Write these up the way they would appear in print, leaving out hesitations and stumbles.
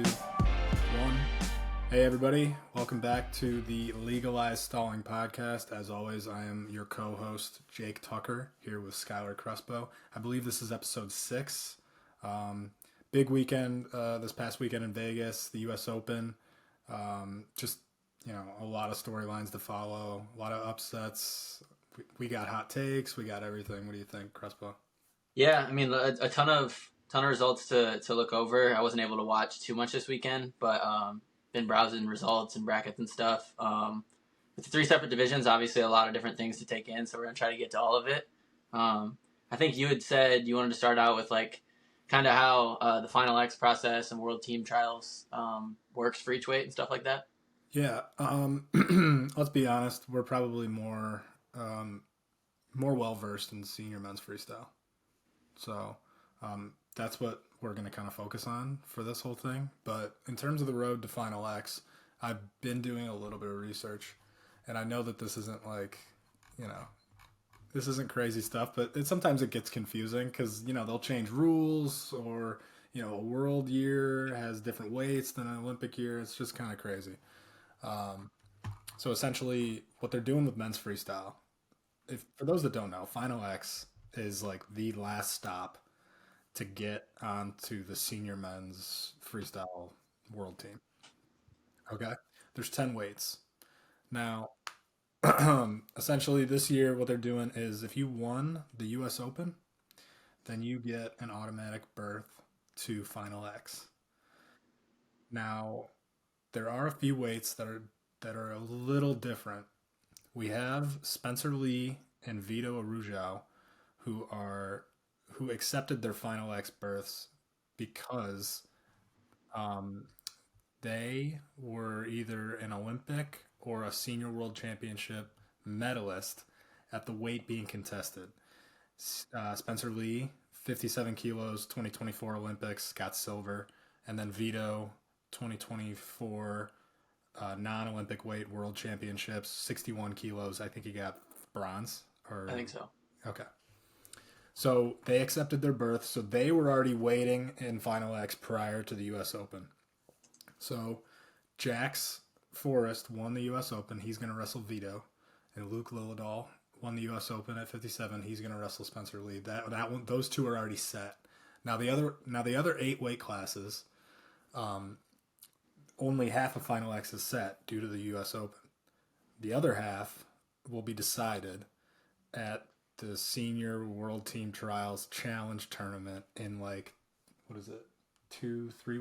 2, 1. Hey everybody, welcome back to the Legalize Stalling podcast. As always, I am your co-host Jake Tucker here with Skylar Crespo. I believe this is episode 6. Big weekend this past weekend in Vegas, the US Open. Just, a lot of storylines to follow, a lot of upsets. We got hot takes, we got everything. What do you think, Crespo? Yeah, I mean, a ton of results to look over. I wasn't able to watch too much this weekend, but been browsing results and brackets and stuff. With the 3 separate divisions, obviously a lot of different things to take in, so we're going to try to get to all of it. I think you had said you wanted to start out with kind of how the Final X process and World Team Trials works for each weight and stuff like that. Yeah, let's be honest. We're probably more well-versed in senior men's freestyle. So that's what we're going to kind of focus on for this whole thing. But in terms of the road to Final X, I've been doing a little bit of research. And I know that this isn't this isn't crazy stuff, but sometimes it gets confusing because, they'll change rules or, a world year has different weights than an Olympic year. It's just kind of crazy. So essentially what they're doing with men's freestyle, for those that don't know, Final X is like the last stop to get onto the senior men's freestyle world team. Okay? There's 10 weights. Now, essentially this year what they're doing is if you won the US Open, then you get an automatic berth to Final X. Now, there are a few weights that are a little different. We have Spencer Lee and Vito Arujau who accepted their Final X berths because they were either an Olympic or a senior world championship medalist at the weight being contested. Spencer Lee, 57 kilos, 2024 Olympics, got silver. And then Vito, 2024 non-Olympic weight world championships, 61 kilos. I think he got bronze. I think so. Okay. So they accepted their berth. So they were already waiting in Final X prior to the U.S. Open. So Jax Forrest won the U.S. Open. He's going to wrestle Vito. And Luke Lillidahl won the U.S. Open at 57. He's going to wrestle Spencer Lee. That one, those two are already set. Now the other 8 weight classes, only half of Final X is set due to the U.S. Open. The other half will be decided at the Senior World Team Trials Challenge Tournament in 2-3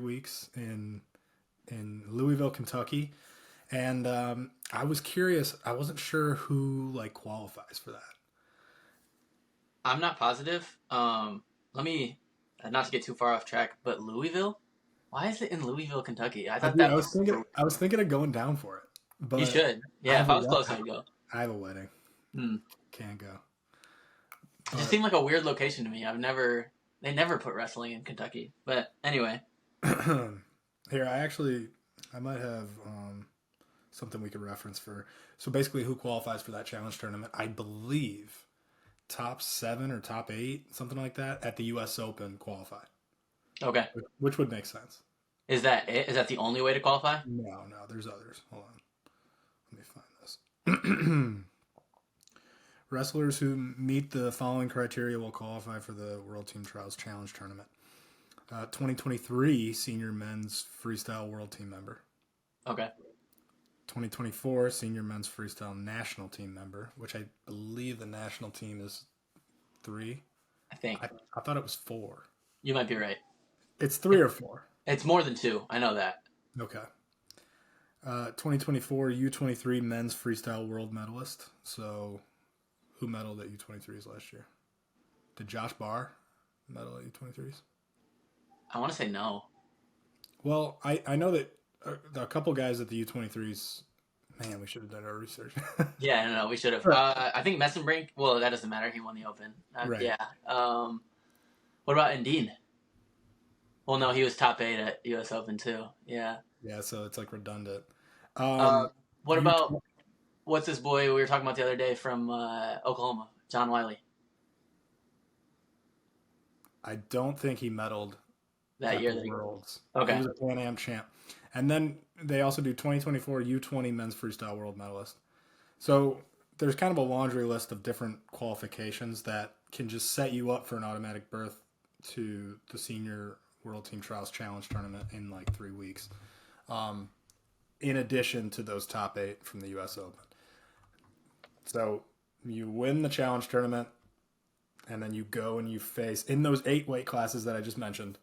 weeks in Louisville, Kentucky. And I was curious. I wasn't sure who qualifies for that. I'm not positive. Let me not to get too far off track, but Louisville. Why is it in Louisville, Kentucky? I thought I was thinking of going down for it. But you should. Yeah, if I was close, I'd go. I have a wedding. Can't go. It just seemed like a weird location to me. They never put wrestling in Kentucky. But anyway. Here, I might have something we could reference for. So basically who qualifies for that challenge tournament, I believe top 7 or top 8, something like that, at the U.S. Open qualify. Okay. Which would make sense. Is that it? Is that the only way to qualify? No, there's others. Hold on. Let me find this. Wrestlers who meet the following criteria will qualify for the World Team Trials Challenge Tournament. 2023 Senior Men's Freestyle World Team member. Okay. 2024 Senior Men's Freestyle National Team member, which I believe the national team is 3. I think. I thought it was 4. You might be right. It's 3 or 4. It's more than 2. I know that. Okay. 2024 U23 Men's Freestyle World Medalist. So, who medaled at U23s last year? Did Josh Barr medal at U23s? I want to say no. Well, I know that a couple guys at the U23s. Man, we should have done our research. Yeah, no, we should have. Right. I think Messenbrink. Well, that doesn't matter. He won the Open. Right. Yeah. What about Indine? Well, no, he was top 8 at U.S. Open too. Yeah. Yeah, so it's redundant. What about what's this boy we were talking about the other day from Oklahoma, John Wiley? I don't think he medaled that at the year that he. Worlds. He Okay. was a Pan Am champ. And then they also do 2024 U20 men's freestyle world medalist. So there's kind of a laundry list of different qualifications that can just set you up for an automatic berth to the senior world team trials challenge tournament in like 3 weeks. Um, in addition to those top 8 from the U.S. Open. So you win the challenge tournament, and then you go and you face in those 8 weight classes that I just mentioned.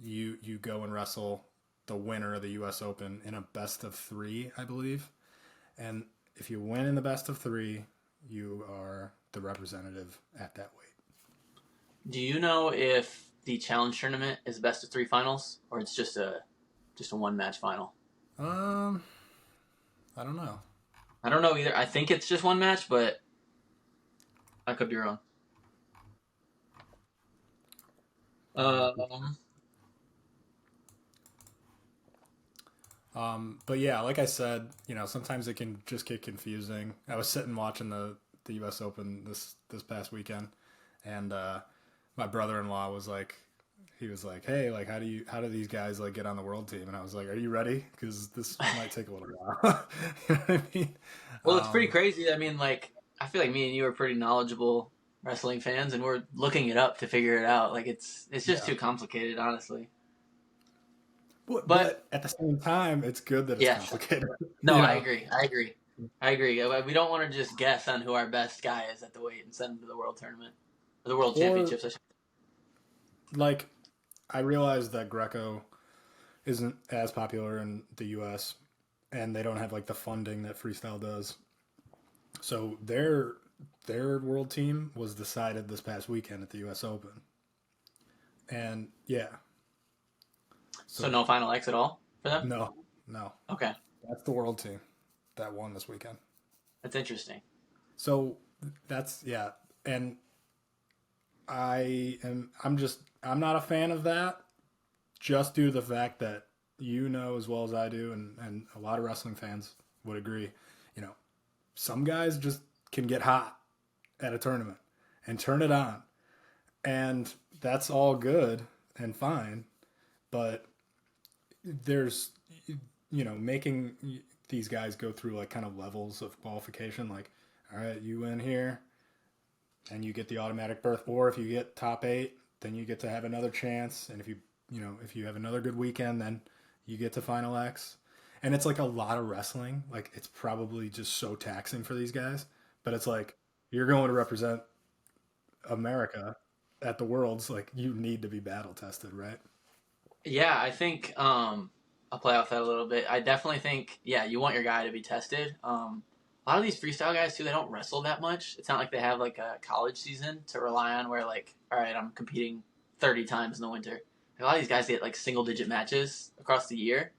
You go and wrestle the winner of the U.S. Open in a best of 3, I believe. And if you win in the best of 3, you are the representative at that weight. Do you know if the challenge tournament is best of 3 finals or it's just a one match final? Um, I don't know. I don't know either. I think it's just one match, but I could be wrong. Um, But yeah, like I said, sometimes it can just get confusing. I was sitting watching the U.S. Open this past weekend, and my brother-in-law was like, he was like, "Hey, like, how do these guys like get on the world team?" And I was like, "Are you ready? Because this might take a little while." You know what I mean? well, it's pretty Um, crazy. I mean, like, I feel like me and you are pretty knowledgeable wrestling fans, and we're looking it up to figure it out. Like, it's just yeah, too complicated, honestly. But but at the same time, it's good that it's yeah, sure. complicated. No, I agree. I agree. I agree. We don't want to just guess on who our best guy is at the weight and send him to the world tournament or the world Or championships. like, I realized that Greco isn't as popular in the U.S. and they don't have like the funding that freestyle does. So their world team was decided this past weekend at the U.S. Open, and yeah, So so no final X at all for them. no, no, Okay, that's the world team that won this weekend. that's interesting. So that's yeah, and I'm not a fan of that, just due to the fact that as well as I do, and a lot of wrestling fans would agree, you know, some guys just can get hot at a tournament and turn it on. And that's all good and fine. But there's, making these guys go through like kind of levels of qualification. Like, all right, you win here and you get the automatic berth. Or if you get top 8, then you get to have another chance. And if you have another good weekend, then you get to final X. And it's like a lot of wrestling. Like, it's probably just so taxing for these guys. But it's like, you're going to represent America at the Worlds. Like, you need to be battle tested, right? Yeah, I think I'll play off that a little bit. I definitely think you want your guy to be tested. A lot of these freestyle guys too, they don't wrestle that much. It's not like they have like a college season to rely on where like, all right, I'm competing 30 times in the winter. Like, a lot of these guys get like single digit matches across the year.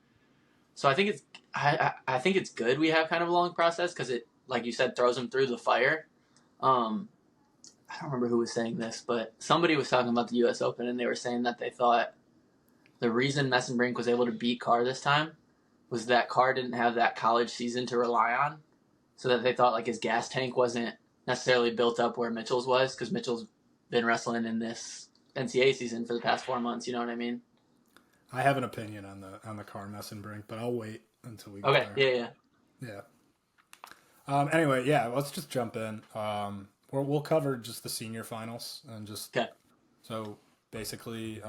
So I think I think it's good we have kind of a long process because it, like you said, throws them through the fire. Um, I don't remember who was saying this, but somebody was talking about the U.S. Open and they were saying that they thought the reason Messenbrink was able to beat Carr this time was that Carr didn't have that college season to rely on, so that they thought like his gas tank wasn't necessarily built up where Mitchell's was because Mitchell's been wrestling in this NCAA season for the past 4 months. You know what I mean? I have an opinion on the Carr Messenbrink, but I'll wait until we get Okay, there. yeah. Yeah. Anyway, yeah, let's just jump in. We'll cover just the senior finals and just Okay. so basically,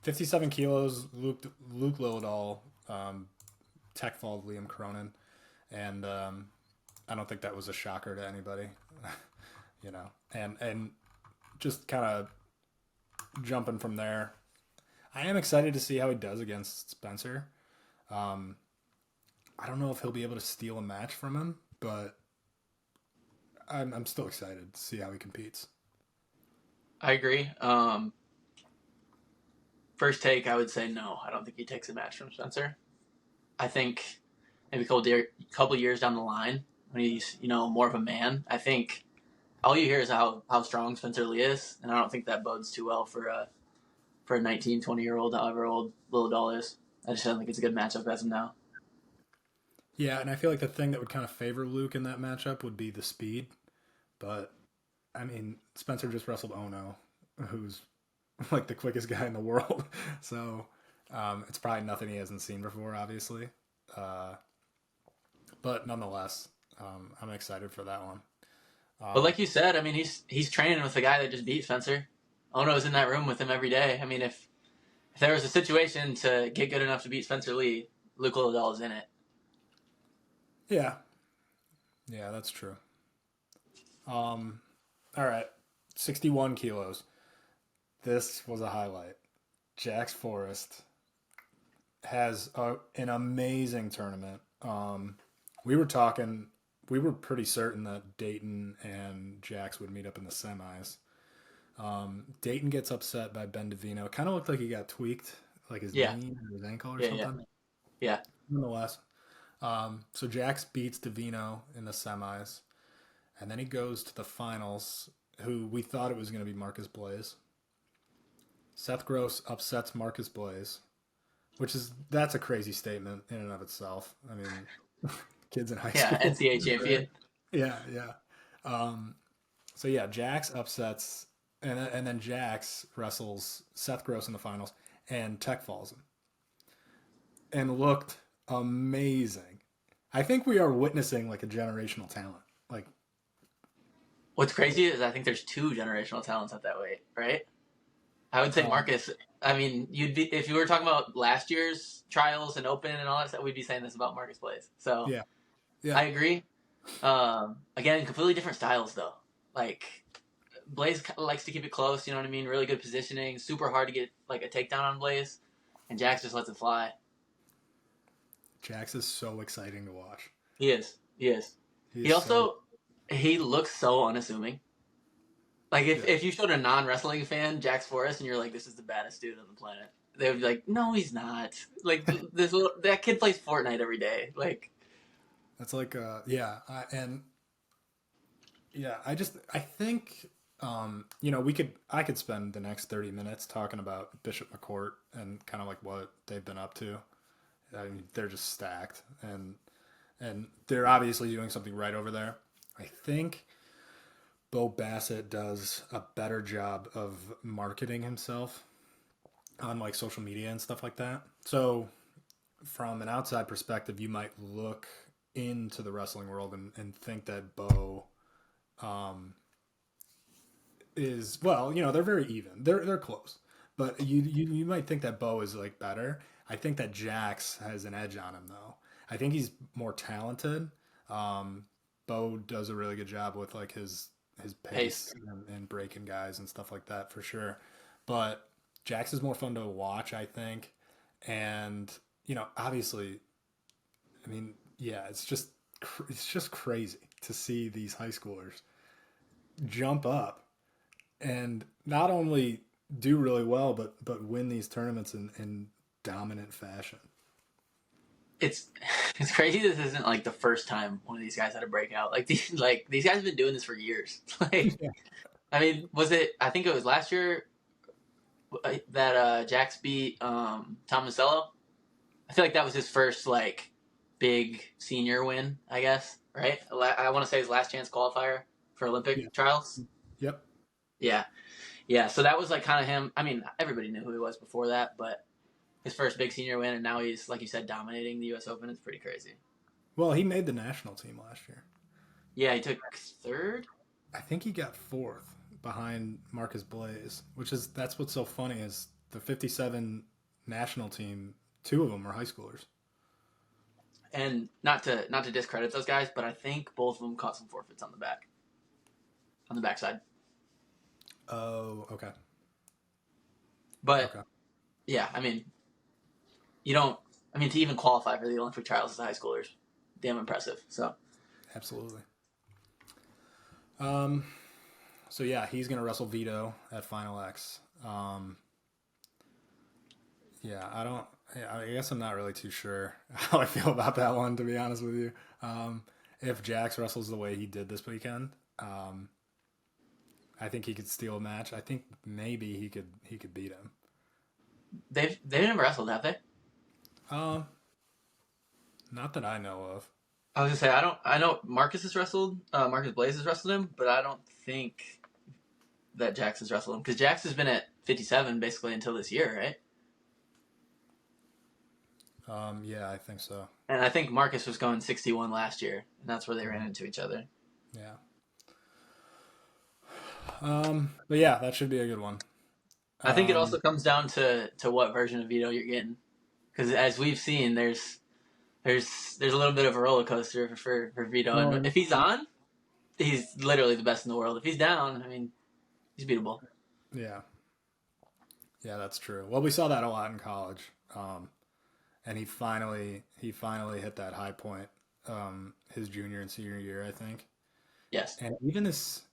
57 kilos. Luke Lillidahl, tech followed Liam Cronin, and I don't think that was a shocker to anybody, and just kind of jumping from there. I am excited to see how he does against Spencer. Um, I don't know if he'll be able to steal a match from him, but I'm still excited to see how he competes. I agree. First take, I would say no. I don't think he takes a match from Spencer. I think maybe a couple years down the line when he's more of a man, I think all you hear is how strong Spencer Lee is, and I don't think that bodes too well for a 19, 20-year old, however old Lil Doll is. I just don't think it's a good matchup as of now. Yeah, and I feel like the thing that would kind of favor Luke in that matchup would be the speed. But I mean, Spencer just wrestled Ono, who's like the quickest guy in the world. So it's probably nothing he hasn't seen before, obviously. Uh, but nonetheless, I'm excited for that one. But Um, like you said, I mean, he's training with the guy that just beat Spencer. Ono's in that room with him every day. I mean, if there was a situation to get good enough to beat Spencer Lee, Luke Liddell is in it. yeah, yeah, that's true. All right, 61 kilos. This was a highlight. Jax Forrest has an amazing tournament. We were talking, we were pretty certain that Dayton and Jax would meet up in the semis. Dayton gets upset by Ben DeVino. It kind of looked like he got tweaked, like his Yeah, knee or his ankle or yeah, yeah, something. yeah. Nonetheless, so Jax beats DeVino in the semis, and then he goes to the finals. Who we thought it was going to be Marcus Blaze. Seth Gross upsets Marcus Blaze, which is that's a crazy statement in and of itself. I mean, kids in high Yeah, school. NCAA champion. Yeah, yeah. Um, so yeah, Jax upsets, and then Jax wrestles Seth Gross in the finals, and Tech falls him, and looked amazing. I think we are witnessing like a generational talent. Like, What's crazy is I think there's two generational talents at that weight, right? I would say um, Marcus. I mean, you'd be if you were talking about last year's trials and open and all that stuff, we'd be saying this about Marcus Blaze. So yeah, yeah. I agree. Again, completely different styles though. Like Blaze likes to keep it close. You know what I mean? Really good positioning. Super hard to get like a takedown on Blaze, and Jax just lets it fly. Jax is so exciting to watch. He is. He is. He He is so also he looks so unassuming. Like yeah. if you showed a non wrestling fan Jax Forrest and you're like, this is the baddest dude on the planet, they would be like, no, he's not. Like that kid plays Fortnite every day. Like That's like yeah, and yeah, I think I could spend the next 30 minutes talking about Bishop McCourt and kind of like what they've been up to. I mean, they're just stacked and they're obviously doing something right over there. I think Bo Bassett does a better job of marketing himself on like social media and stuff like that. So from an outside perspective, you might look into the wrestling world and think that Bo um, is well, they're very even. They're close, but you might think that Bo is like better. I think that Jax has an edge on him though. I think he's more talented. Um, Bo does a really good job with like his pace. pace and breaking guys and stuff like that for sure. But Jax is more fun to watch, I think. And obviously, I mean, yeah, it's just crazy to see these high schoolers jump up and not only do really well, but win these tournaments in dominant fashion. It's it's crazy. This isn't like the first time one of these guys had a breakout. These guys have been doing this for years. Like Yeah. I mean, was it? I think it was last year that Jax beat Tomasello. I feel like that was his first like big senior win. I guess right. I want to say his last chance qualifier for Yeah. Olympic trials. Yep. Yeah, yeah. So that was like kind of him. I mean, everybody knew who he was before that, but his first big senior win, and now he's like you said, dominating the U.S. Open. It's pretty crazy. Well, he made the national team last year. Yeah, he took third. I think he got fourth behind Marcus Blaze, which is that's what's so funny is the 57 national team, two of them were high schoolers. And not to discredit those guys, but I think both of them caught some forfeits on the backside. Oh, okay. But Okay. yeah, I mean, you don't. I mean, to even qualify for the Olympic trials as a high schoolers, damn impressive. So Absolutely. Um, so yeah, he's gonna wrestle Vito at Final X. Yeah, I don't. Yeah, I guess I'm not really too sure how I feel about that one, to be honest with you. If Jax wrestles the way he did this weekend, um, I think he could steal a match. I think maybe he could beat him. they've never wrestled, have they? Um, Not that I know of. I was gonna say I don't. I know Marcus has wrestled. Marcus Blaze has wrestled him, but I don't think that Jax has wrestled him, because Jax has been at 57 basically until this year, right? Yeah, I think so. And I think Marcus was going 61 last year, and that's where they ran into each other. Yeah. But yeah, that should be a good one. I think it also Um, comes down to what version of Vito you're getting, because as we've seen, there's a little bit of a roller coaster for Vito, and well, if he's on, he's literally the best in the world. If he's down, I mean, he's beatable. yeah, yeah, that's true. Well, we saw that a lot in college, and he finally hit that high point his junior and senior year, I think, Yes, and even his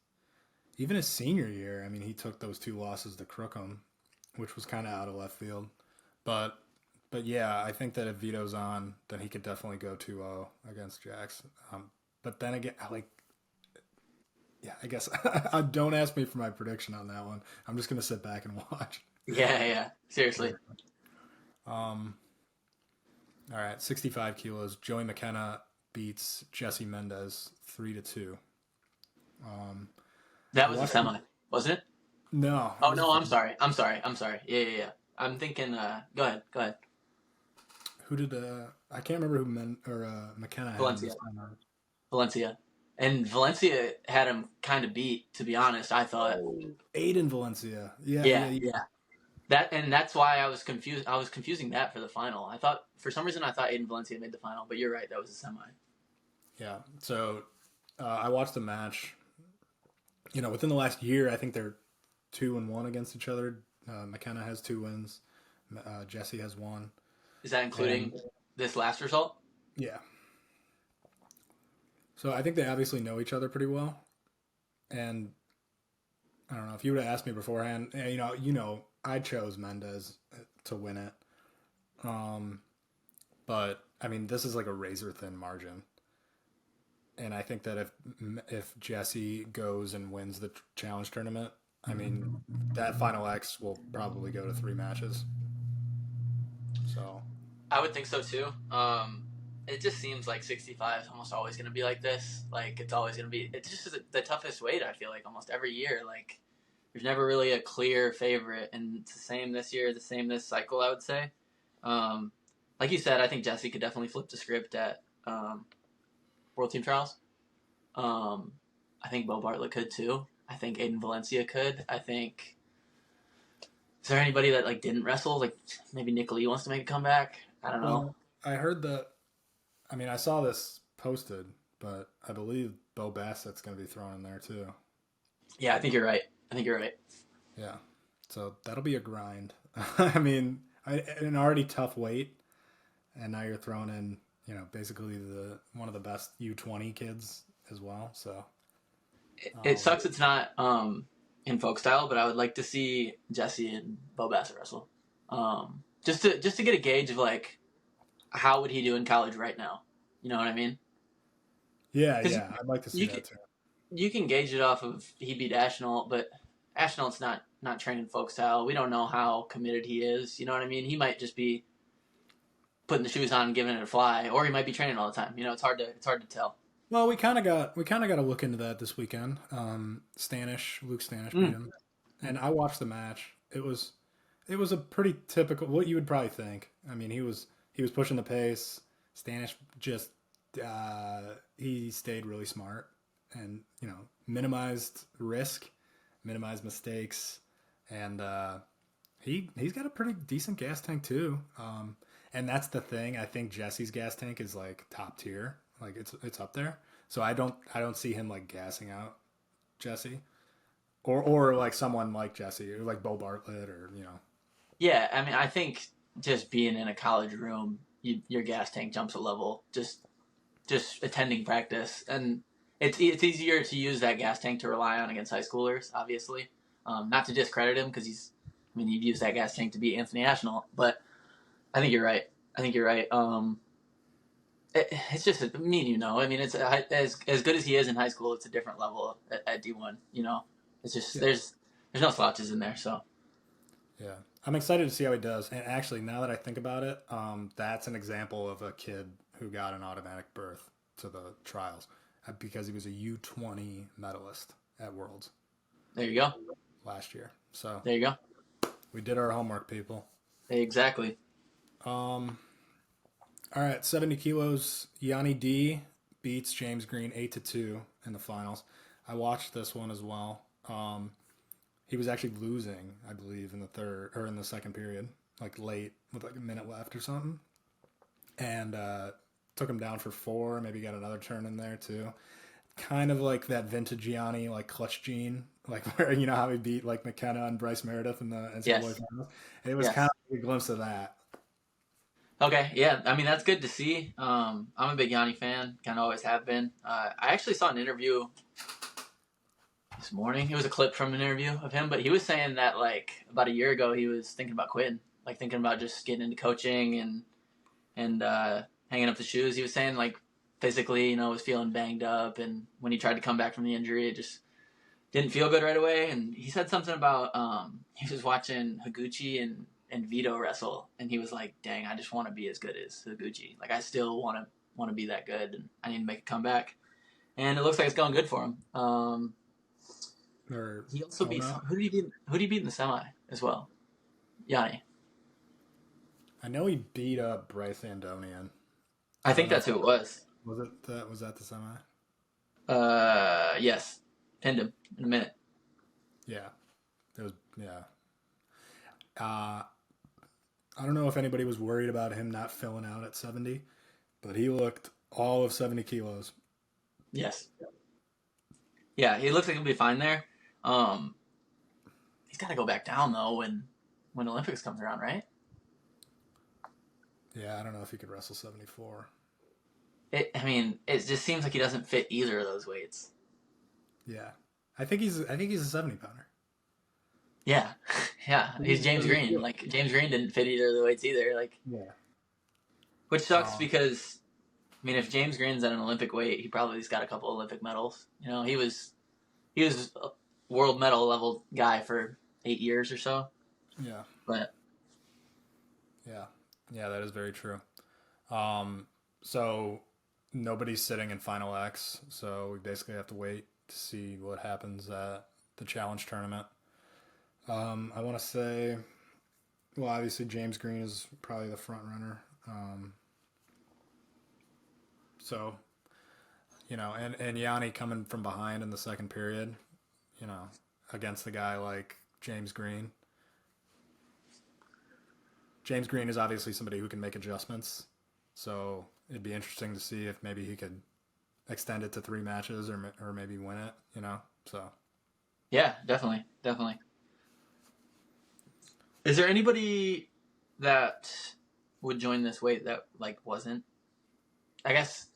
senior year. I mean, he took those two losses to Crookham, which was kind of out of left field, but. But yeah, I think that if Vito's on, then he could definitely go 2-0 against Jax. But then again, yeah, I guess don't ask me for my prediction on that one. I'm just gonna sit back and watch. yeah, seriously. Um, all right, 65 kilos. Joey McKenna beats Jesse Mendez 3-2. Um, That I was a watched. semi, wasn't it? No, it Oh was a no, I'm final. sorry. I'm sorry. Yeah. I'm thinking. Go ahead. Go ahead. Who did? I can't remember who McKenna had this Valencia. time around. Valencia. And Valencia had him kind of beat. To be honest, I thought. Oh, Aiden Valencia. Yeah, yeah, Yeah, yeah. yeah. That's why I was confused. I was confusing that for the final. I thought for some reason I thought Aiden Valencia made the final, but you're right. That was a semi. Yeah. So I watched the match. Within the last year, I think they're 2-1 against each other. McKenna has 2 wins. Jesse has one. Is that And including this last result? yeah, so I think they obviously know each other pretty well. And I don't know if you would have asked me beforehand. I chose Mendez to win it. Um, but I mean, this is like a razor thin margin. And I think that if Jesse goes and wins the challenge tournament, I mean, that final X will probably go to 3 matches. So I would think so too. It just seems like 65 is almost always going to be like this. Like it's always going to be. It's just the toughest weight. I feel like almost every year. Like there's never really a clear favorite, and it's the same this year. The same this cycle. I would say. Um, like you said, I think Jesse could definitely flip the script at World Team Trials. Um, I think Bo Bartlett could too. I think Aiden Valencia could. I think. Is there anybody that like didn't wrestle? Like maybe Nick Lee wants to make a comeback. I don't know. well, I heard that. I mean, I saw this posted, but I believe Bo Bassett's going to be thrown in there too. Yeah, I think you're right. I think you're right. Yeah, so that'll be a grind. I mean, an already tough weight, and now you're throwing in, basically the one of the best U20 kids as well. So, It um, sucks it's not in folk style, but I would like to see Jesse and Bo Bassett wrestle. Just to get a gauge of like how would he do in college right now. You know what I mean? yeah, Because yeah, I'd like to see you can that too. you can gauge it off of he beat Ashnault, but Ashnault's not training folk style. We don't know how committed he is. You know what I mean? He might just be putting the shoes on and giving it a fly, or he might be training all the time. You know, it's hard to tell. Well, we kind of got to look into that this weekend. Luke Stanish beat Mm. him, and I watched the match. It was a pretty typical what you would probably think. I mean, he was pushing the pace. Stanish just he stayed really smart and minimized risk, minimized mistakes, and he's got a pretty decent gas tank too. And that's the thing. I think Jesse's gas tank is like top tier. Like it's up there. So I don't see him like gassing out Jesse or like someone like Jesse or like Bo Bartlett or. Yeah, I mean, I think just being in a college room, your gas tank jumps a level. Just attending practice, and it's easier to use that gas tank to rely on against high schoolers. Obviously, not to discredit him because I mean, he'd use that gas tank to beat Anthony Ashnault, but I think you're right. I think you're right. It's just me, I mean, it's as good as he is in high school. It's a different level at D1. It's just Yeah. there's no slouches in there. So Yeah. I'm excited to see how he does. And actually, now that I think about it, that's an example of a kid who got an automatic berth to the trials because he was a U20 medalist at Worlds. there you go. last year. So There you go. we did our homework, people. Exactly. Um, all right, 70 kilos. Yanni D beats James Green 8-2 in the finals. I watched this one as well. He was actually losing, I believe, in the third or in the second period, like late with like a minute left or something, and took him down for four. Maybe got another turn in there too. Kind of like that vintage Gianni, like clutch gene, like where you know how he beat like McKenna and Bryce Meredith in the NCAA Yes. finals. It was kind Yes. of a glimpse of that. Okay. Yeah. I mean, that's good to see. I'm a big Yanni fan. Kind of always have been. I actually saw an interview this morning. It was a clip from an interview of him, but he was saying that like about a year ago he was thinking about quitting, like thinking about just getting into coaching and hanging up the shoes. He was saying like physically, was feeling banged up, and when he tried to come back from the injury, it just didn't feel good right away. And he said something about he was watching Higuchi and Vito wrestle, and he was like, "Dang, I just want to be as good as Higuchi. Like I still want to be that good, and I need to make a comeback." And it looks like it's going good for him. Or He also oh beat no, who did he beat? Who did he beat in the semi as well? Yanni. I know he beat up Bryce Andonian. I I don't think know. that's who it was. Was that the semi? Yes, pinned him in a minute. Yeah, it was. Yeah. Uh, I don't know if anybody was worried about him not filling out at 70, but he looked all of 70 kilos. Yes. Yeah, he looks like he'll be fine there. Um, he's got to go back down though when Olympics comes around, right? Yeah, I don't know if he could wrestle 74. I mean, it just seems like he doesn't fit either of those weights. Yeah, I think he's a 70 pounder. Yeah, yeah. He's James Green. Like James Green didn't fit either of the weights either. Like, Yeah. which sucks Um, because I mean, if James Green's at an Olympic weight, he probably's got a couple Olympic medals. He was a world medal level guy for 8 years or so. yeah, But yeah, yeah. That is very true. Um, so nobody's sitting in Final X, so we basically have to wait to see what happens at the challenge tournament. I want to say, well, obviously James Green is probably the front runner. So and Yanni coming from behind in the second period, you know, against a guy like James Green. James Green is obviously somebody who can make adjustments, so it'd be interesting to see if maybe he could extend it to three matches or maybe win it. So yeah, definitely, definitely. Is there anybody that would join this weight that like wasn't? I guess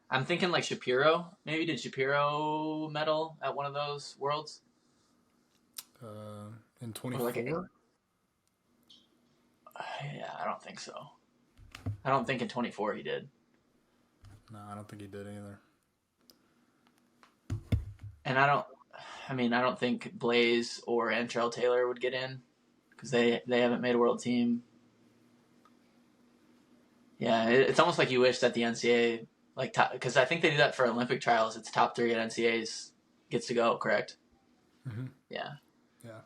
I'm thinking like Shapiro. Maybe did Shapiro medal at one of those worlds in or like a, 24, yeah, I don't think so. I don't think in 24 he did. no, I don't think he did either. And I don't think Blaze or Antrell Taylor would get in because they haven't made a world team. Yeah, it's almost like you wish that the NCAA like because I think they do that for Olympic trials. It's top three at NCAAs gets to go. Correct? Mm-hmm. Yeah. Yeah.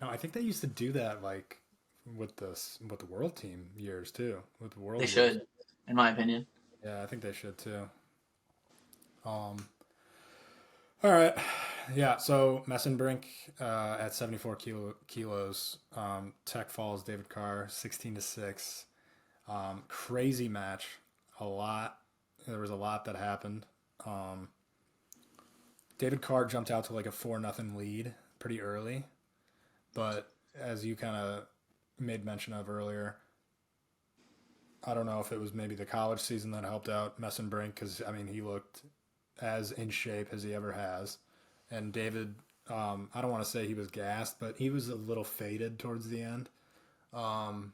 No, I think they used to do that like with the world team years too. With the They world years. should, in my opinion. Yeah, I think they should too. Um, all right. Yeah, so Messenbrink at 74 kilos. Tech falls David Carr 16-6. Crazy match. A lot. There was a lot that happened. Um, David Carr jumped out to like a 4-0 lead pretty early, but as you kind of made mention of earlier, I don't know if it was maybe the college season that helped out Messenbrink because I mean he looked as in shape as he ever has, and David. I don't want to say he was gassed, but he was a little faded towards the end. Um,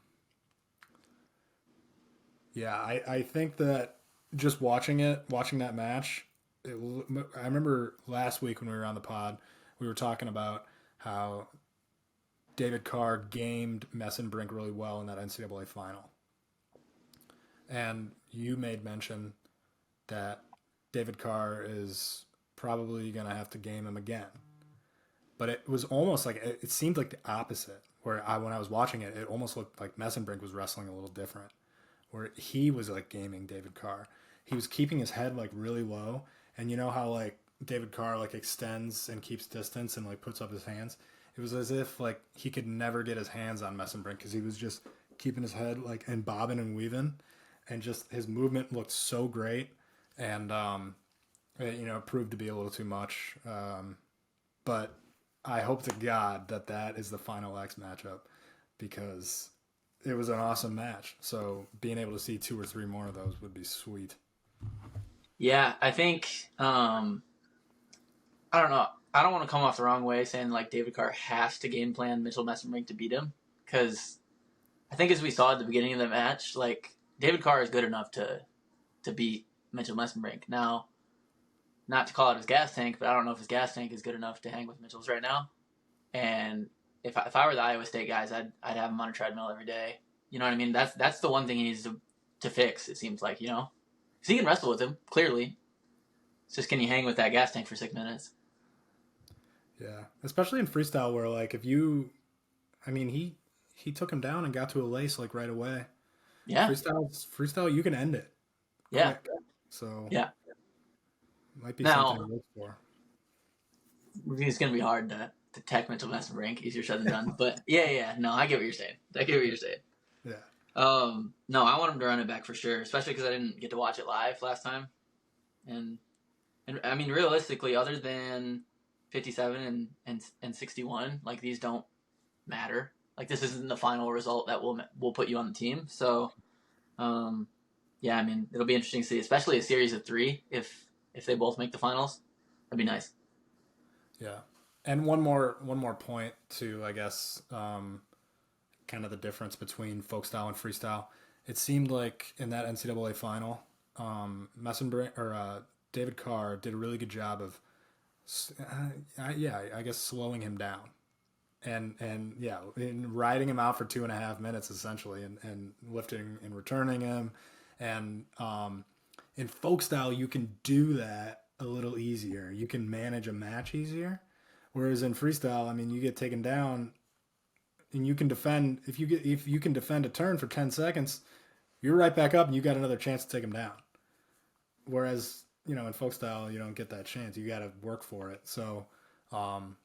yeah, I think that just watching that match, I remember last week when we were on the pod, we were talking about how David Carr gamed Messenbrink really well in that NCAA final. And you made mention that David Carr is probably gonna have to game him again. But it was almost like it seemed like the opposite. Where when I was watching it, it almost looked like Messenbrink was wrestling a little different. Where he was like gaming David Carr. He was keeping his head like really low, and you know how like David Carr like extends and keeps distance and like puts up his hands. It was as if like he could never get his hands on Messenbrink because he was just keeping his head like and bobbing and weaving, and just his movement looked so great, and it proved to be a little too much. But I hope to God that that is the final X matchup because it was an awesome match. So being able to see 2 or 3 more of those would be sweet. Yeah, I think I don't know. I don't want to come off the wrong way saying like David Carr has to game plan Mitchell Messenbrink to beat him because I think as we saw at the beginning of the match, like David Carr is good enough to beat Mitchell Messenbrink. Now, not to call it his gas tank, but I don't know if his gas tank is good enough to hang with Mitchell's right now. And if I were the Iowa State guys, I'd have him on a treadmill every day. You know what I mean? That's the one thing he needs to fix. It seems like because he can wrestle with him clearly. It's just can you hang with that gas tank for 6 minutes? Yeah, especially in freestyle where like if you, I mean he took him down and got to a lace like right away. Yeah, Freestyle you can end it yeah, quick. So yeah. might be something to Now look for. it's gonna be hard to tech Mitchell Messenbrink. Easier said than done. But yeah. No, I get what you're saying. I get what you're saying. Yeah. No, I want him to run it back for sure, especially because I didn't get to watch it live last time. And I mean, realistically, other than 57 and 61, like these don't matter. Like this isn't the final result that will put you on the team. So, yeah, I mean, it'll be interesting to see, especially a series of 3 if they both make the finals. That'd be nice. Yeah. And one more point to I guess kind of the difference between folk style and freestyle. It seemed like in that NCAA final, Messenbrink or David Carr did a really good job of, I guess slowing him down and yeah, in riding him out for 2.5 minutes essentially, and lifting and returning him, and in folk style you can do that a little easier. You can manage a match easier, whereas in freestyle, I mean, you get taken down and you can defend if you can defend a turn for 10 seconds, you're right back up and you got another chance to take him down. Whereas in folk style you don't get that chance. You got to work for it. So um,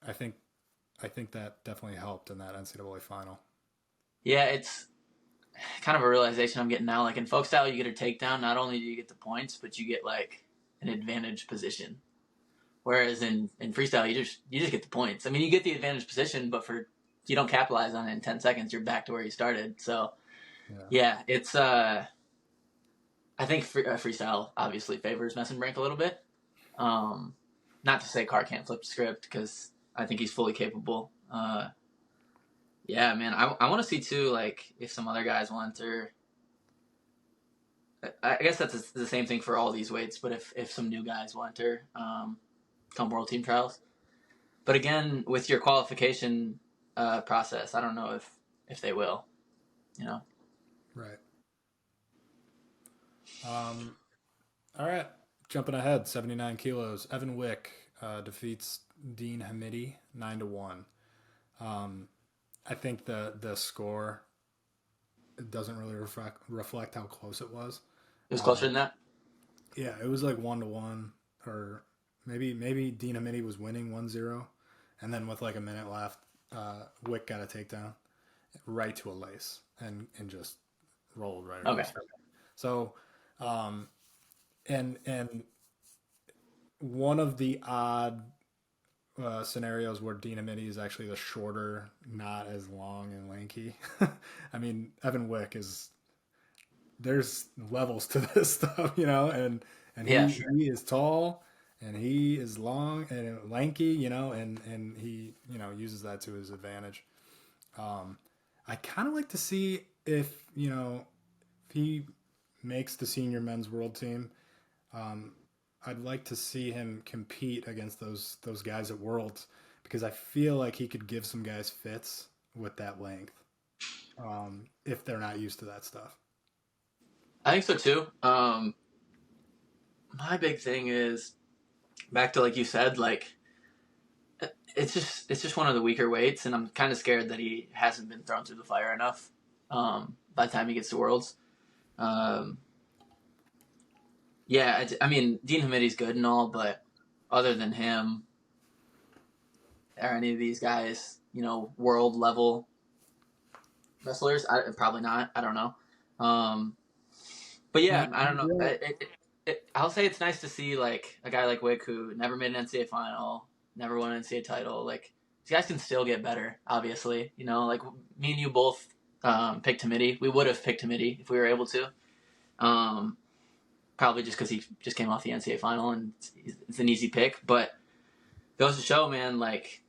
I think I think that definitely helped in that NCAA final. Yeah, it's kind of a realization I'm getting now. Like in folk style, you get a takedown. Not only do you get the points, but you get like an advantage position. Whereas in freestyle, you just get the points. I mean, you get the advantage position, but for you don't capitalize on it in 10 seconds, you're back to where you started. So Yeah. yeah, it's I think freestyle obviously favors Messenbrink a little bit. Not to say Carr can't flip the script because I think he's fully capable. Yeah, man, I want to see too, like if some other guys want, or I guess that's the same thing for all these weights. But if some new guys want to come World Team Trials, but again with your qualification process, I don't know if they will. You know. Right. Um, all right. Jumping ahead, 79 kilos. Evan Wick defeats Dean Hamidi 9-1. Um, I think the score doesn't really reflect how close it was. It was closer Um, than that. yeah, it was like 1-1, or maybe Dean Hamidi was winning 1-0, and then with like a minute left, Wick got a takedown right to a lace and just rolled right Okay. across. So, um, and one of the odd scenarios where Dina Mini is actually the shorter, not as long and lanky. I mean, Evan Wick is there's levels to this stuff, and Yeah, he sure. he is tall and he is long and lanky, and he uses that to his advantage. Um, I kind of like to see if he makes the senior men's world team. Um, I'd like to see him compete against those guys at Worlds because I feel like he could give some guys fits with that length if they're not used to that stuff. I think so too. My big thing is back to like you said, like it's just one of the weaker weights, and I'm kind of scared that he hasn't been thrown through the fire enough by the time he gets to Worlds. Um, yeah, I mean Dean Hamidi's good and all, but other than him, are any of these guys, world level wrestlers? Probably not. I don't know. Um, but No, yeah, I don't know. I'll say it's nice to see like a guy like Wick who never made an NCAA final, never won an NCAA title. Like these guys can still get better. Obviously, like me and you both picked Hamidi. We would have picked Hamidi if we were able to. Um, Probably just because he just came off the NCAA final and it's an easy pick. But goes to show, man, like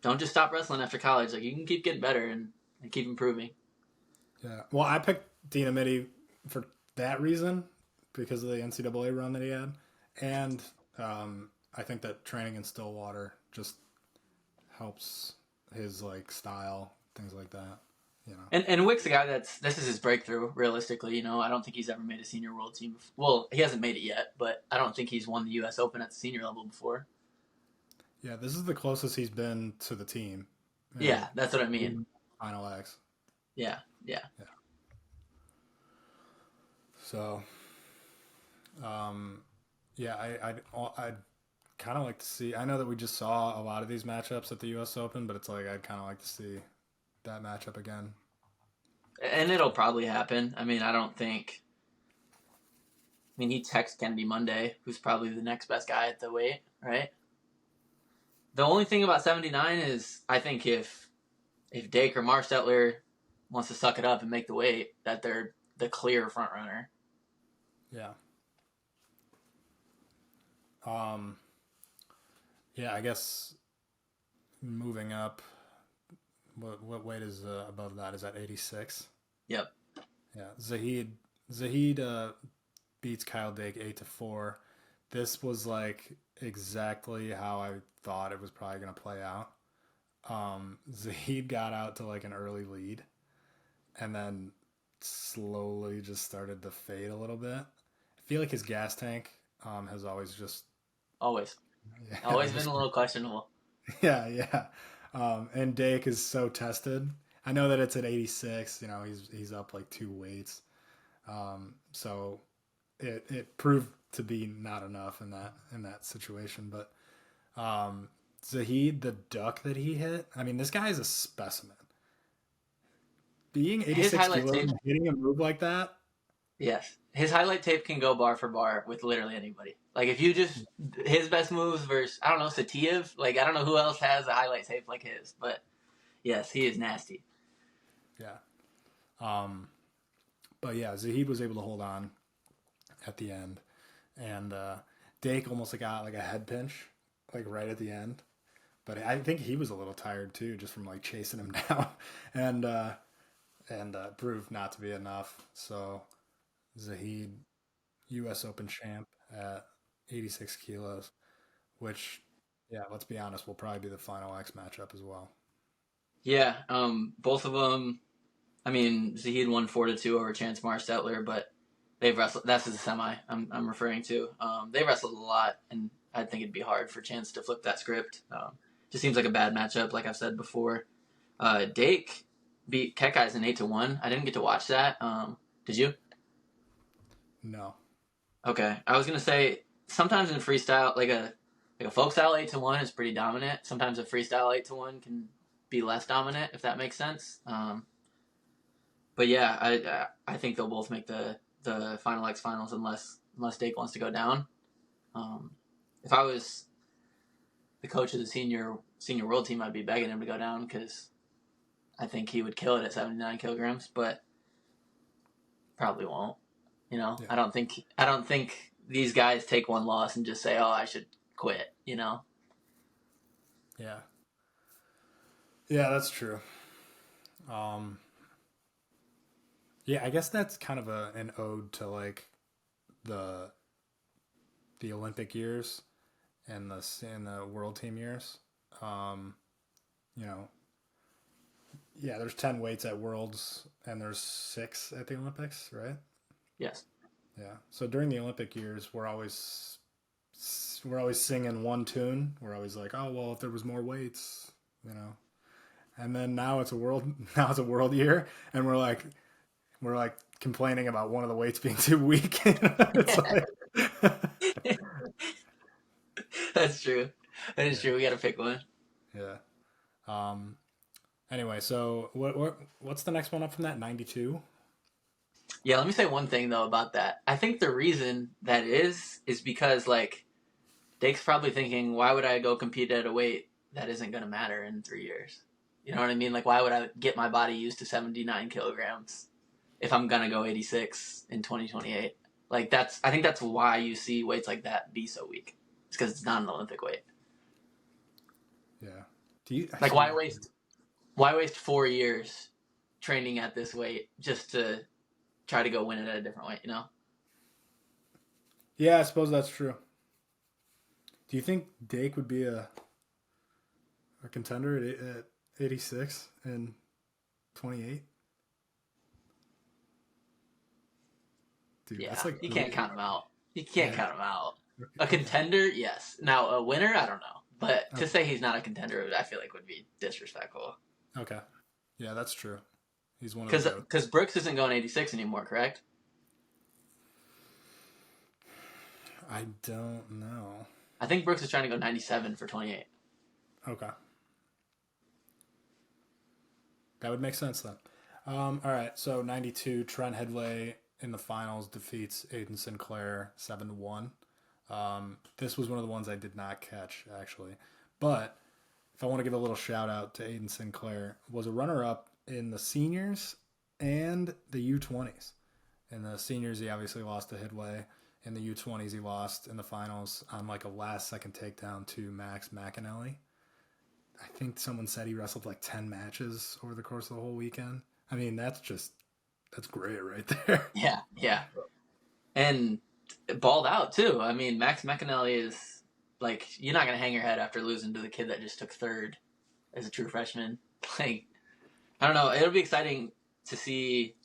don't just stop wrestling after college. Like you can keep getting better and keep improving. yeah. Well, I picked Dina Mitty for that reason because of the NCAA run that he had, and I think that training in Stillwater just helps his like style, things like that. You know. And Wick's a guy this is his breakthrough. Realistically, I don't think he's ever made a senior world team. Well, he hasn't made it yet, but I don't think he's won the U.S. Open at the senior level before. Yeah, this is the closest he's been to the team. Yeah, that's what I mean. Final X. Yeah, yeah. Yeah. So, um, yeah, I'd kind of like to see. I know that we just saw a lot of these matchups at the U.S. Open, but it's like I'd kind of like to see that matchup again. And it'll probably happen. I mean, I don't think. I mean, he texted Kennedy Monday, who's probably the next best guy at the weight, right? The only thing about 79 is I think if Dake or Marstetler wants to suck it up and make the weight, that they're the clear front runner. Yeah. Um. Yeah, I guess moving up. What weight is above that? Is that 86? Yep. Yeah, Zahid beats Kyle Dake 8-4. This was like exactly how I thought it was probably gonna play out. Zahid got out to like an early lead, and then slowly just started to fade a little bit. I feel like his gas tank has always just Always. yeah Always been just a little questionable. yeah. And Dake is so tested. I know that it's at 86. He's up like two weights. So it proved to be not enough in that situation. But Zahid, the duck that he hit, I mean, this guy is a specimen. Being His 86 highlight kilos tape, and hitting a move like that, yes. His highlight tape can go bar for bar with literally anybody. Like if you just his best moves versus I don't know Satiev, like I don't know who else has a highlight tape like his, but yes, he is nasty. yeah. Um, but yeah, Zahid was able to hold on at the end, and Dake almost got like a head pinch, like right at the end. But I think he was a little tired too, just from like chasing him down, and proved not to be enough. So Zahid, U.S. Open champ at 86 kilos, which, yeah, let's be honest, will probably be the final X matchup as well. Yeah, both of them. I mean, Zahid won 4-2 over Chance Marstetler, but they've wrestled. That's the semi I'm referring to. They wrestled a lot, and I think it'd be hard for Chance to flip that script. Just seems like a bad matchup, like I've said before. Dake beat Kekai's 8-1. I didn't get to watch that. Did you? No. Okay, I was gonna say sometimes in freestyle, like a folk style 8-1 is pretty dominant. Sometimes a freestyle 8-1 can be less dominant, if that makes sense. But yeah, I think they'll both make the final X finals unless Dake wants to go down. If I was the coach of the senior world team, I'd be begging him to go down because I think he would kill it at 79 kilograms, but probably won't. Yeah. I don't think these guys take one loss and just say, "Oh, I should quit." Yeah. Yeah, that's true. Um, yeah, I guess that's kind of an ode to like the the Olympic years and the world team years. Um, you know, yeah, there's 10 weights at worlds and there's 6 at the Olympics, right? Yes. Yeah. So during the Olympic years, we're always we're always singing one tune. We're always like, oh well, if there was more weights, you know. And then now it's a world now it's a world year, and we're like complaining about one of the weights being too weak. It's like That's true. That is yeah, true. We got to pick one. yeah. Um. Anyway, so what's the next one up from that? 92. Yeah, let me say one thing though about that. I think the reason that is because like Dake's probably thinking, why would I go compete at a weight that isn't going to matter in 3 years? You know what I mean? Like, why would I get my body used to 79 kilograms if I'm going to go 86 in 2028? Like, I think that's why you see weights like that be so weak. It's because it's not an Olympic weight. Yeah. Do you Like, actually? why waste 4 years training at this weight just to try to go win it at a different weight, you know? Yeah, I suppose that's true. Do you think Dake would be a contender at 86 and 28? Dude, Yeah, that's like you can't three. count him out. You can't Yeah. count him out. A contender, yes. Now a winner, I don't know. But to Okay. say he's not a contender, I feel like would be disrespectful. Okay. Yeah, that's true. He's one of the goats. Because Brooks isn't going 86 anymore, correct? I don't know. I think Brooks is trying to go 97 for 28. Okay. That would make sense then. All right. So 92, Trent Headley in the finals defeats Aiden Sinclair 7-1. This was one of the ones I did not catch, actually. But if I want to give a little shout out to Aiden Sinclair, was a runner up in the seniors and the U20s. In the seniors, he obviously lost to Hidway. In the U20s, he lost in the finals on like a last second takedown to Max McAnally. I think someone said he wrestled like 10 matches over the course of the whole weekend. I mean, that's great right there. Yeah, yeah. And balled out, too. I mean, Max McAnally is, like, you're not going to hang your head after losing to the kid that just took third as a true freshman. Like, I don't know. It'll be exciting to see.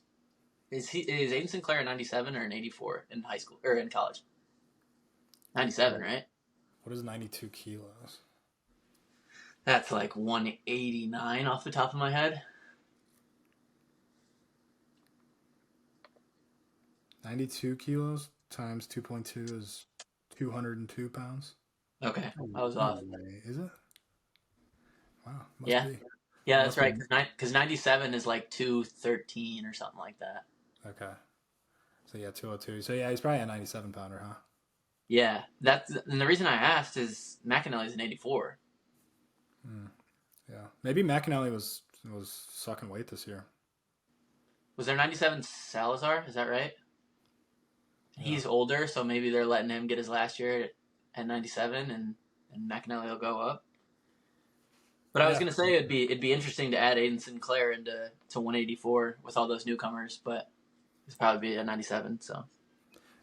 Is Aiden Sinclair a 97 or an 84 in high school or in college? 97, right? What is 92 kilos? That's like 189 off the top of my head. 92 kilos times 2.2 is 202 pounds. Okay, No, I was no off. way. Is it? Wow, must Yeah, be. yeah, that's Must be. right. Because 97 is like 213 or something like that. Okay. So yeah, 202. So yeah, he's probably a 97 pounder, huh? Yeah, and the reason I asked is McAnally's an 84. Hmm. Yeah. Maybe McAnally was sucking weight this year. Was there 97 Salazar? Is that right? Yeah. He's older, so maybe they're letting him get his last year at 97, and McAnally will go up. But I was Yeah. gonna say it'd be interesting to add Aiden Sinclair to 184 with all those newcomers, but it's probably be a 97. So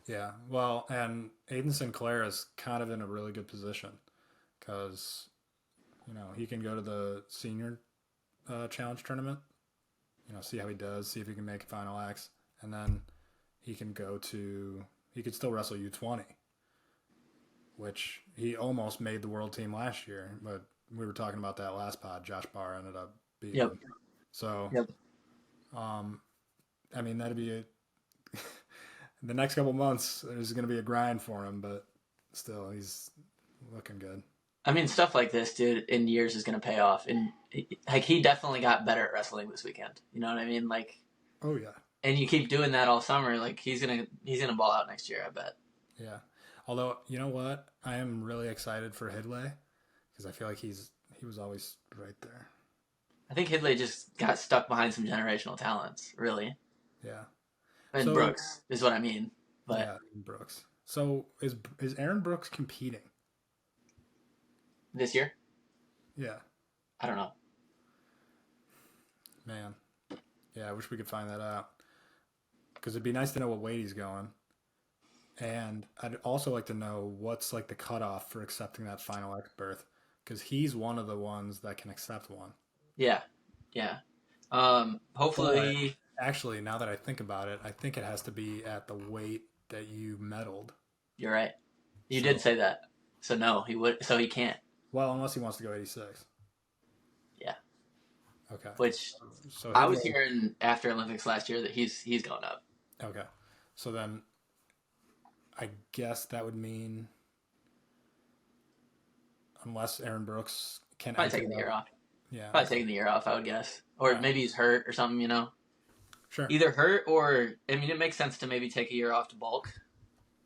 Yeah. Well, and Aiden Sinclair is kind of in a really good position because he can go to the senior challenge tournament. See how he does, see if he can make final acts, and then he can go to he could still wrestle U20, which he almost made the world team last year, but we were talking about that last pod. Josh Barr ended up beating yep, him. So, yep. um, I mean, that'd be the next couple months. There's going to be a grind for him, but still, he's looking good. I mean, stuff like this, dude, in years is gonna pay off, and like he definitely got better at wrestling this weekend. You know what I mean? Like, Oh yeah, and you keep doing that all summer, like he's gonna ball out next year. I bet. yeah. Although you know what, I am really excited for Hidley because I feel like he was always right there. I think Hidley just got stuck behind some generational talents, really. Yeah. And So Brooks is what I mean. But yeah, Brooks. So is Aaron Brooks competing? this year, Yeah, I don't know. man. Yeah, I wish we could find that out because it'd be nice to know what weight he's going, and I'd also like to know what's like the cutoff for accepting that final X berth because he's one of the ones that can accept one. Yeah, yeah. But Hopefully, actually, now that I think about it, I think it has to be at the weight that you medaled. you're right. You did So, say that. So no, he would. So he can't. well, unless he wants to go 86. Yeah. Okay. Which So I his was weight. hearing after Olympics last year that he's going up. Okay. So then I guess that would mean unless Aaron Brooks can Probably enter taking the that. year off. Yeah. Probably Okay. taking the year off, I would guess. All Or right. maybe he's hurt or something. Sure. Either hurt or I mean, it makes sense to maybe take a year off to bulk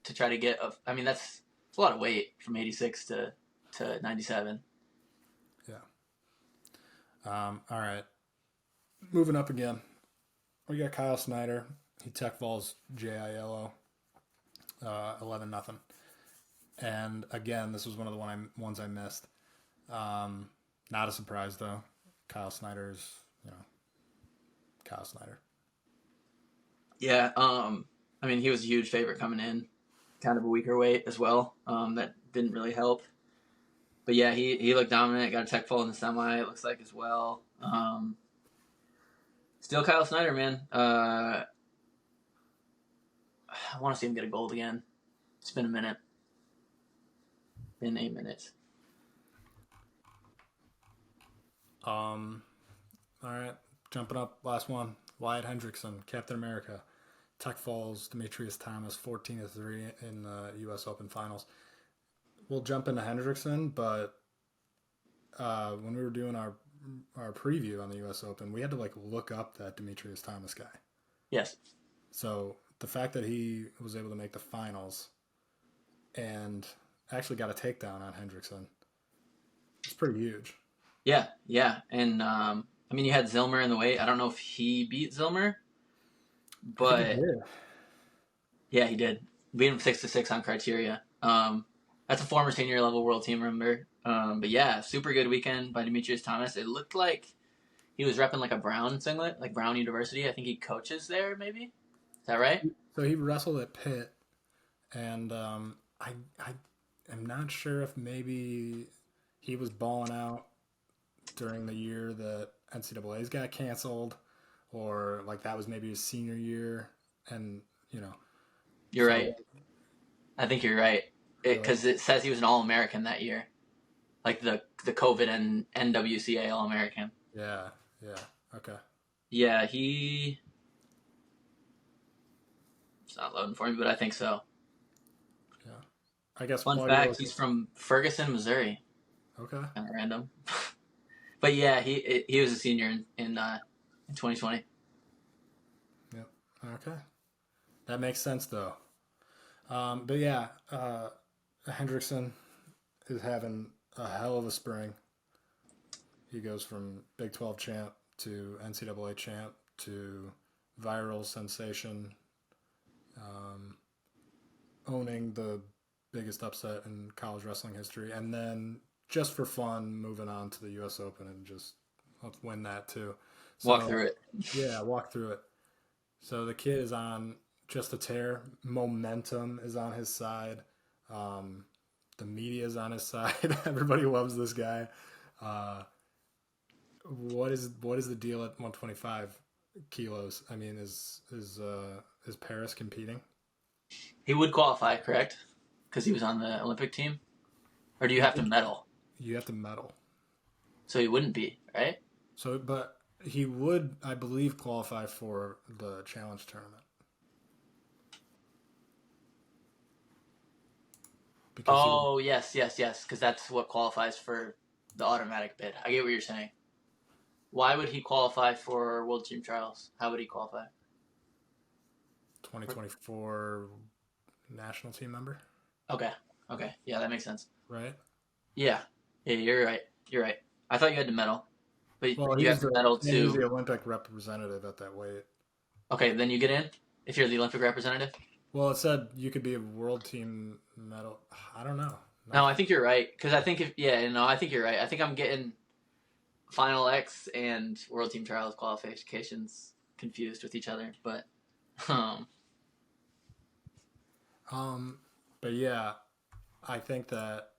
to try to get. I mean, that's a lot of weight from 86 to 97. Yeah. All right. Moving up again. We got Kyle Snyder. He tech falls JILO 11-0. And again, this was one of the ones I missed. Not a surprise though. Kyle Snyder's, Kyle Snyder. Yeah. I mean, he was a huge favorite coming in. Kind of a weaker weight as well. That didn't really help. But yeah, he looked dominant. Got a tech fall in the semi. It looks like as well. Still Kyle Snyder, man. I want to see him get a gold again. It's been a minute. Been 8 minutes. All right, jumping up, last one. Wyatt Hendrickson, Captain America. Tech Falls, Demetrius Thomas, 14-3 in the U.S. Open Finals. We'll jump into Hendrickson, but when we were doing our preview on the U.S. Open, we had to look up that Demetrius Thomas guy. Yes. So the fact that he was able to make the finals and actually got a takedown on Hendrickson, it's pretty huge. Yeah. And I mean, you had Zilmer in the weight. I don't know if he beat Zilmer, I think he but did. yeah, he did. Beat him 6-6 on criteria. That's a former senior level world team member. But yeah, super good weekend by Demetrius Thomas. It looked like he was repping like a Brown singlet, like Brown University. I think he coaches there, maybe. Is that right? So he wrestled at Pitt, and I am not sure if maybe he was balling out during the year that NCAA's got canceled, or that was maybe his senior year, and You're so right. I think you're right. really, Because it says he was an All American that year, like the COVID and NWCA All American. yeah, okay, Yeah, he. It's not loading for me, but I think so. yeah. I guess Fun while you're fact: looking, he's from Ferguson, Missouri. okay, Kind of random, but yeah, he was a senior in 2020. yep, okay, that makes sense though. But yeah, Hendrickson is having a hell of a spring. He goes from Big 12 champ to NCAA champ to viral sensation, um, owning the biggest upset in college wrestling history, and then just for fun, moving on to the U.S. Open and just let's win that too. Walk So through it. yeah, walk through it. So the kid is on just a tear. Momentum is on his side. Um, the media is on his side. Everybody loves this guy. Uh, what is the deal at 125 kilos? I mean, is Paris competing? He would qualify, correct? Because he was on the Olympic team. Or do you I have to think medal? you have to medal. So he wouldn't be, right? So, but he would, I believe, qualify for the challenge tournament because he would. Oh yes. Because that's what qualifies for the automatic bid. I get what you're saying. Why would he qualify for World Team Trials? How would he qualify? 2024 national team member, Okay. Okay. Yeah, that makes sense. right? Yeah. Yeah, you're right. You're right. I thought you had to medal, but Well, you have to medal he's too. the Olympic representative at that weight. Okay, then you get in if you're the Olympic representative. Well, it said you could be a world team medal. I don't know. No, Not I think you're right because I think I think you're right. I think I'm getting Final X and World Team Trials qualifications confused with each other, but um, um, but yeah, I think that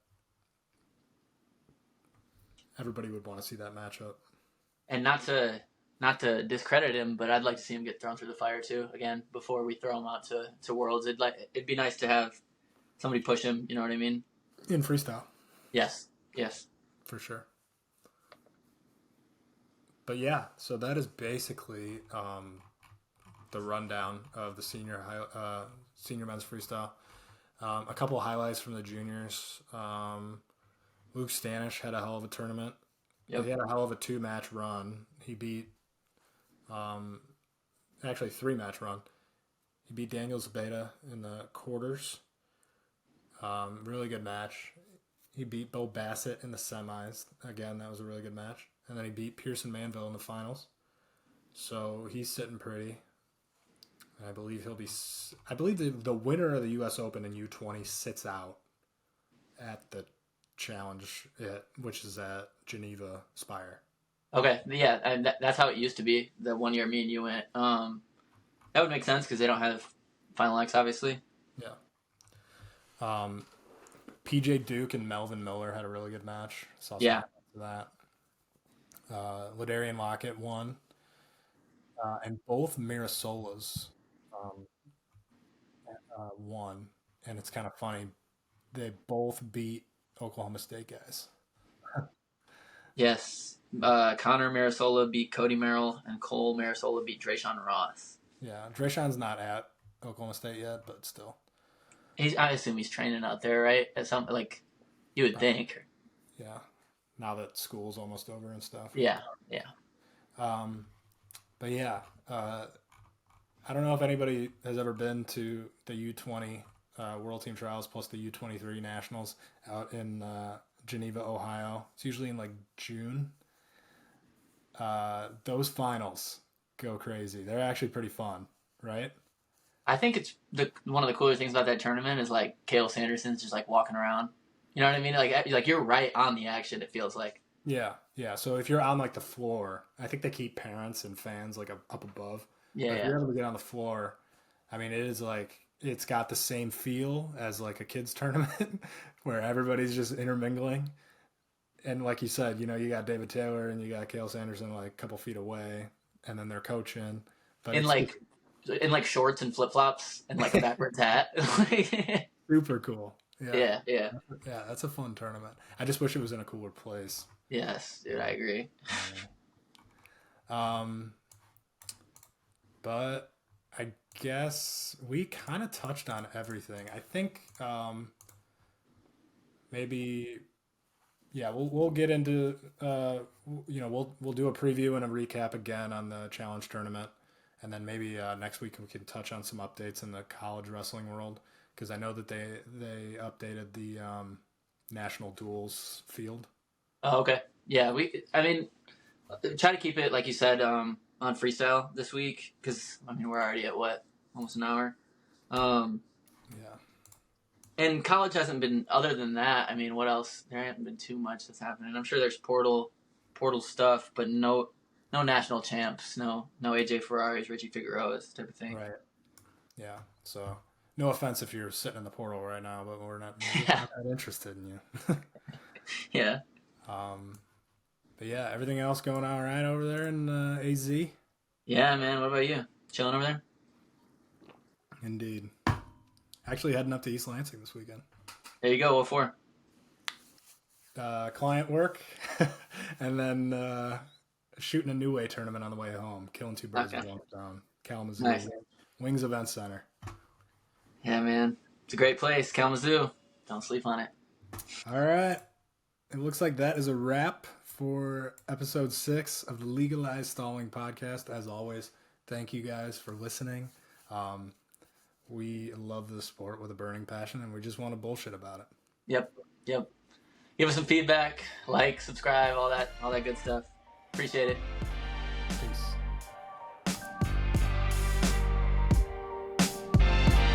everybody would want to see that matchup. and not to discredit him, but I'd like to see him get thrown through the fire too again before we throw him out to Worlds. It'd be nice to have somebody push him. You know what I mean? In freestyle, Yes. Yes. for sure. But yeah, so that is basically the rundown of the senior men's freestyle. A couple of highlights from the juniors. Luke Stanish had a hell of a tournament. Yep. He had a hell of a 2-match run. He beat, actually 3-match run. He beat Daniel Zabeta in the quarters. Really good match. He beat Bo Bassett in the semis. Again, that was a really good match. And then he beat Pearson Manville in the finals. So he's sitting pretty. And I believe I believe the winner of the U.S. Open in U20 sits out at the challenge, which is at Geneva Spire. Okay. Yeah. And that's how it used to be. The 1 year me and you went. That would make sense because they don't have Final X, obviously. Yeah. PJ Duke and Melvin Miller had a really good match. Saw Yeah. some of that. Ladarian Lockett won. And both Mirasolas won. And it's kind of funny. They both beat Oklahoma State guys. Yes. Connor Marasola beat Cody Merrill, and Cole Marasola beat Drayshawn Ross. Yeah, Drayshawn's not at Oklahoma State yet, but still. I assume he's training out there, right? At something like you would think. Yeah. Now that school's almost over and stuff. Yeah. Yeah. But yeah, I don't know if anybody has ever been to the U20 World Team Trials plus the U23 Nationals out in Geneva, Ohio. It's usually in like June. Those finals go crazy. They're actually pretty fun, right? I think it's one of the cooler things about that tournament is like Cale Sanderson's just like walking around. You know what I mean? Like you're right on the action. It feels like. Yeah, yeah. So if you're on like the floor, I think they keep parents and fans like up above. Yeah. But if you're able to get on the floor, I mean, it is like it's got the same feel as like a kids tournament where everybody's just intermingling. And like you said, you got David Taylor and you got Cale Sanderson like a couple feet away, and then they're coaching. But in like shorts and flip flops and like a backwards hat. super cool. Yeah. Yeah, that's a fun tournament. I just wish it was in a cooler place. Yes, dude, I agree. But I guess we kind of touched on everything. I think maybe we'll get into we'll do a preview and a recap again on the challenge tournament, and then maybe next week we can touch on some updates in the college wrestling world because I know that they updated the national duels field. Oh, okay. Yeah, try to keep it like you said on freestyle this week because we're already at almost an hour. Yeah. And college hasn't been other than that. What else? There hasn't been too much that's happening. I'm sure there's portal stuff, but no national champs, no AJ Ferraris, Richie Figueroa's type of thing. Right. Yeah. So no offense if you're sitting in the portal right now, but we're not that interested in you. Yeah. But yeah, everything else going all right over there in AZ? Yeah, man. What about you? Chilling over there? Indeed. Actually heading up to East Lansing this weekend. There you go. What for? Client work, and then shooting a New Way tournament on the way home. Killing two birds with one stone. Kalamazoo. Nice. Wings Event Center. Yeah, man. It's a great place. Kalamazoo. Don't sleep on it. All right. It looks like that is a wrap for episode 6 of the Legalize Stalling podcast. As always, thank you guys for listening. We love the sport with a burning passion, and we just want to bullshit about it. Yep. Give us some feedback, like, subscribe, all that good stuff. Appreciate it. Peace.